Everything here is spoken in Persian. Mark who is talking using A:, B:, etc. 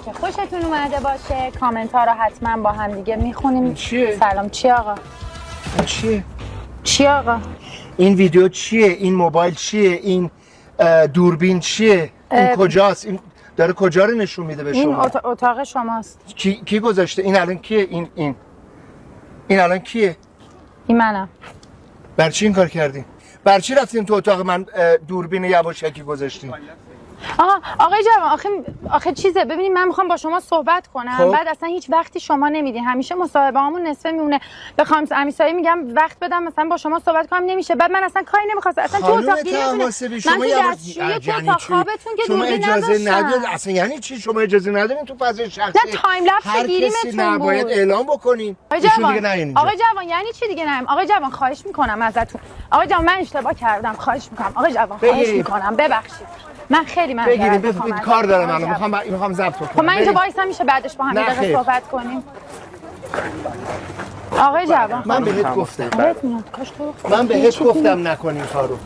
A: که خوشتون اومده باشه. کامنت ها رو حتما با هم دیگه میخونیم.
B: چیه؟
A: سلام. چی آقا؟
B: چیه؟
A: چی آقا؟
B: این ویدیو چیه؟ این موبایل چیه؟ این دوربین چیه؟ این کجاست؟ این داره کجا رو نشون میده به شما؟
A: این اتاق شماست.
B: کی گذاشته؟ این الان کیه؟ این الان کیه؟
A: این منم.
B: بر چی این کار کردین؟ بر چی رفتین تو اتاق من دوربین یواشکی گذاشتین؟
A: آقای جوان آخه چیزه، ببینید من میخوام با شما صحبت کنم.
B: خب.
A: بعد اصلا هیچ وقتی شما نمیدین، همیشه مصاحبه هامون نصفه میمونه. بخوام امیسایی میگم وقت بدم مثلا با شما صحبت کنم نمیشه. بعد من اصلا کاری نمیخواستم اصلا تو اتاق گیری نمیدونم. من تو دستشویی تو اتاق خوابتون که
B: شما
A: دوربین
B: اجازه
A: نداشتم.
B: ندید. اصلا یعنی چی شما اجازه ندارین تو فضای شخصی؟
A: نه تایم لپس گیریمتون بود.
B: نباید اعلام بکنین.
A: آقای جوان یعنی چی دیگه نیم؟ آقای جوان خواهش میکنم ازتون. آقای جوان من اشتباه کردم، خواهش میکنم. آقای جوان خواهش میکنم ببخشید. من خیلی
B: بگیرید کار دارم الان میخوام ضبط کنم.
A: خب من اینجا وایسم میشه بعدش با هم یه دقیقه صحبت کنیم؟ آقای جوان
B: من بهت گفتم
A: میاد کاش تو
B: من بهت گفتم نکنین کارو.